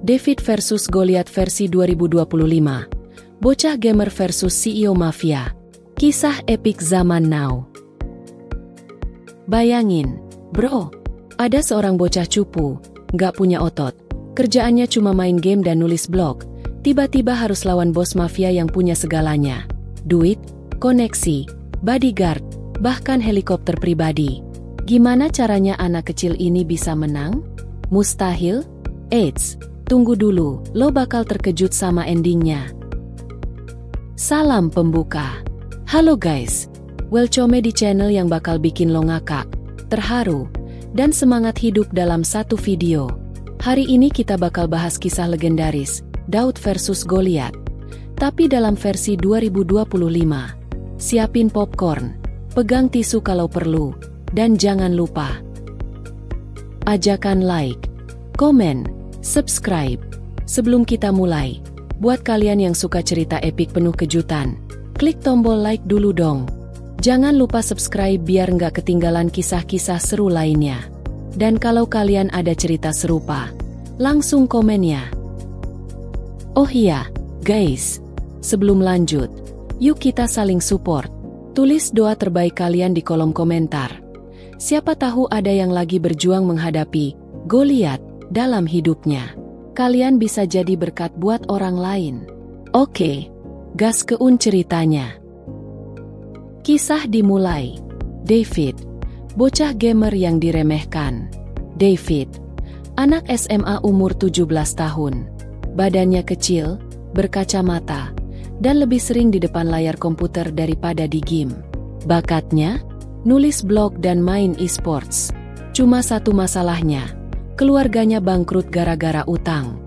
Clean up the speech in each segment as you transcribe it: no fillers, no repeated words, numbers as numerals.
David versus Goliath versi 2025. Bocah gamer versus CEO mafia. Kisah epik zaman now. Bayangin, bro, ada seorang bocah cupu, nggak punya otot. Kerjaannya cuma main game dan nulis blog. Tiba-tiba harus lawan bos mafia yang punya segalanya. Duit, koneksi, bodyguard, bahkan helikopter pribadi. Gimana caranya anak kecil ini bisa menang? Mustahil? Eits, tunggu dulu, lo bakal terkejut sama endingnya. Salam pembuka. Halo guys, welcome di channel yang bakal bikin lo ngakak, terharu, dan semangat hidup dalam satu video. Hari ini kita bakal bahas kisah legendaris, Daud versus Goliath. Tapi dalam versi 2025. Siapin popcorn, pegang tisu kalau perlu, dan jangan lupa ajakan like, komen, subscribe. Sebelum kita mulai, buat kalian yang suka cerita epik penuh kejutan, klik tombol like dulu dong. Jangan lupa subscribe biar nggak ketinggalan kisah-kisah seru lainnya. Dan kalau kalian ada cerita serupa, langsung komen ya. Oh iya, guys, sebelum lanjut, yuk kita saling support. Tulis doa terbaik kalian di kolom komentar. Siapa tahu ada yang lagi berjuang menghadapi Goliath dalam hidupnya. Kalian bisa jadi berkat buat orang lain. Oke, gas keun ceritanya. Kisah dimulai. David, bocah gamer yang diremehkan. David, anak SMA umur 17 tahun. Badannya kecil, berkacamata, dan lebih sering di depan layar komputer daripada di game. Bakatnya, nulis blog dan main e-sports. Cuma satu masalahnya, keluarganya bangkrut gara-gara utang.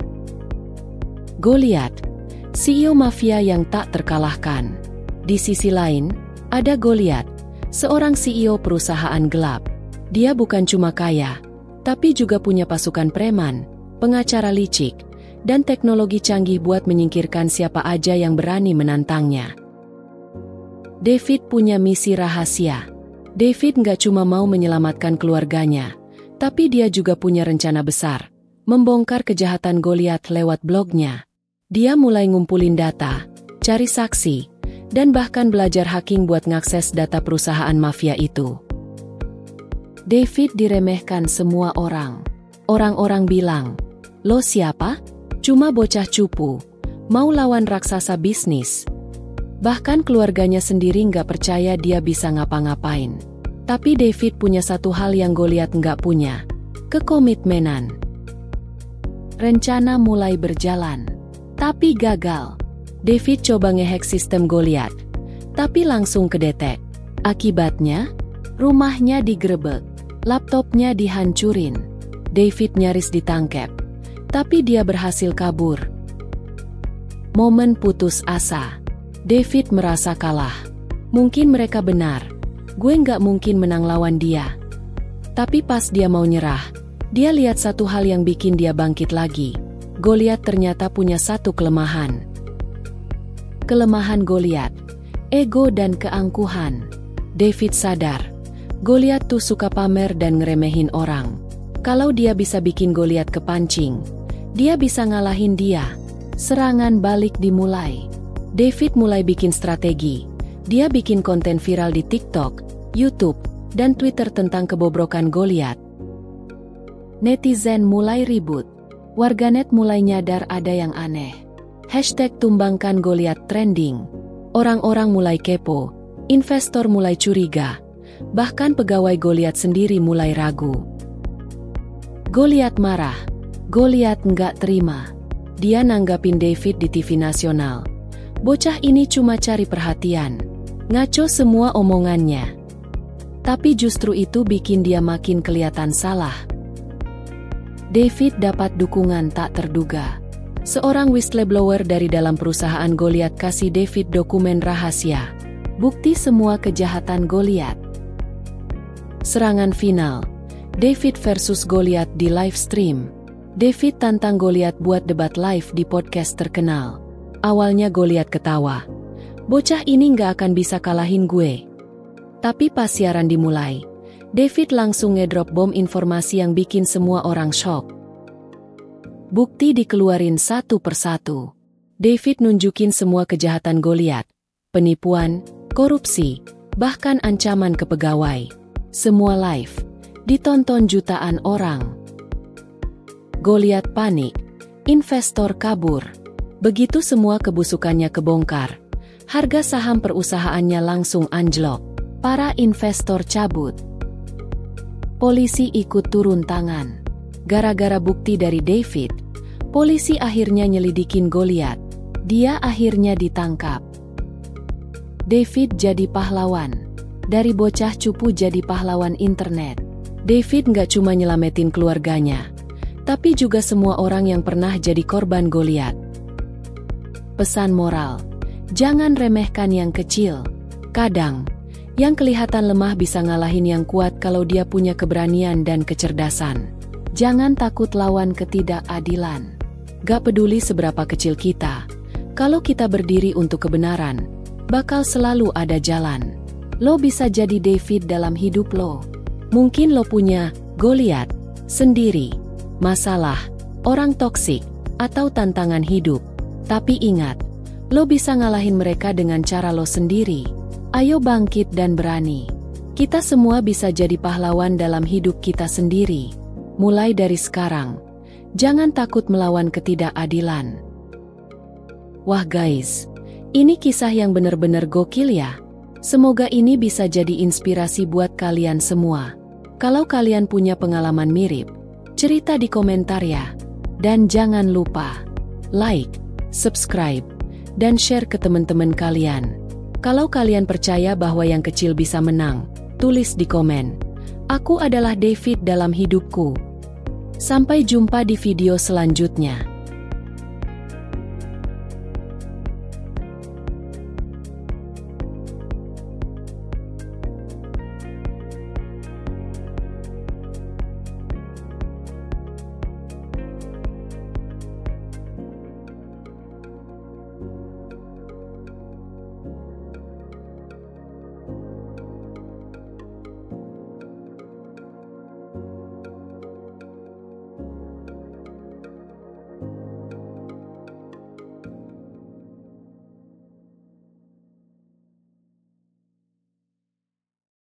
Goliath, CEO mafia yang tak terkalahkan. Di sisi lain, ada Goliath, seorang CEO perusahaan gelap. Dia bukan cuma kaya, tapi juga punya pasukan preman, pengacara licik, dan teknologi canggih buat menyingkirkan siapa aja yang berani menantangnya. David punya misi rahasia. David nggak cuma mau menyelamatkan keluarganya, tapi dia juga punya rencana besar, membongkar kejahatan Goliath lewat blognya. Dia mulai ngumpulin data, cari saksi, dan bahkan belajar hacking buat ngakses data perusahaan mafia itu. David diremehkan semua orang. Orang-orang bilang, "Lo siapa? Cuma bocah cupu, mau lawan raksasa bisnis." Bahkan keluarganya sendiri nggak percaya dia bisa ngapa-ngapain. Tapi David punya satu hal yang Goliath nggak punya, kekomitmenan. Rencana mulai berjalan, tapi gagal. David coba ngehack sistem Goliath, tapi langsung kedetek. Akibatnya, rumahnya digerebek, laptopnya dihancurin. David nyaris ditangkap, tapi dia berhasil kabur. Momen putus asa. David merasa kalah. Mungkin mereka benar. Gue nggak mungkin menang lawan dia. Tapi pas dia mau nyerah, dia lihat satu hal yang bikin dia bangkit lagi. Goliath ternyata punya satu kelemahan. Kelemahan Goliath, ego dan keangkuhan. David sadar, Goliath tuh suka pamer dan ngeremehin orang. Kalau dia bisa bikin Goliath kepancing, dia bisa ngalahin dia. Serangan balik dimulai. David mulai bikin strategi. Dia bikin konten viral di TikTok, YouTube, dan Twitter tentang kebobrokan Goliath. Netizen mulai ribut. Warganet mulai nyadar ada yang aneh. #tumbangkan Goliath trending. Orang-orang mulai kepo. Investor mulai curiga. Bahkan pegawai Goliath sendiri mulai ragu. Goliath marah. Goliath nggak terima. Dia nanggapin David di TV nasional. Bocah ini cuma cari perhatian. Ngaco semua omongannya. Tapi justru itu bikin dia makin kelihatan salah. David dapat dukungan tak terduga. Seorang whistleblower dari dalam perusahaan Goliath kasih David dokumen rahasia. Bukti semua kejahatan Goliath. Serangan final. David versus Goliath di live stream. David tantang Goliath buat debat live di podcast terkenal. Awalnya Goliath ketawa. Bocah ini nggak akan bisa kalahin gue. Tapi pas siaran dimulai, David langsung ngedrop bom informasi yang bikin semua orang shock. Bukti dikeluarin satu persatu. David nunjukin semua kejahatan Goliat, penipuan, korupsi, bahkan ancaman ke pegawai. Semua live, ditonton jutaan orang. Goliat panik, investor kabur. Begitu semua kebusukannya kebongkar, harga saham perusahaannya langsung anjlok. Para investor cabut. Polisi ikut turun tangan. Gara-gara bukti dari David, polisi akhirnya nyelidikin Goliat. Dia akhirnya ditangkap. David jadi pahlawan. Dari bocah cupu jadi pahlawan internet. David nggak cuma nyelamatin keluarganya, tapi juga semua orang yang pernah jadi korban Goliat. Pesan moral, jangan remehkan yang kecil. Kadang, yang kelihatan lemah bisa ngalahin yang kuat kalau dia punya keberanian dan kecerdasan. Jangan takut lawan ketidakadilan. Gak peduli seberapa kecil kita, kalau kita berdiri untuk kebenaran, bakal selalu ada jalan. Lo bisa jadi David dalam hidup lo. Mungkin lo punya Goliat sendiri, masalah, orang toksik, atau tantangan hidup. Tapi ingat, lo bisa ngalahin mereka dengan cara lo sendiri. Ayo bangkit dan berani. Kita semua bisa jadi pahlawan dalam hidup kita sendiri. Mulai dari sekarang, jangan takut melawan ketidakadilan. Wah guys, ini kisah yang bener-bener gokil ya. Semoga ini bisa jadi inspirasi buat kalian semua. Kalau kalian punya pengalaman mirip, cerita di komentar ya. Dan jangan lupa, like, subscribe, dan share ke teman-teman kalian. Kalau kalian percaya bahwa yang kecil bisa menang, tulis di komen. Aku adalah David dalam hidupku. Sampai jumpa di video selanjutnya.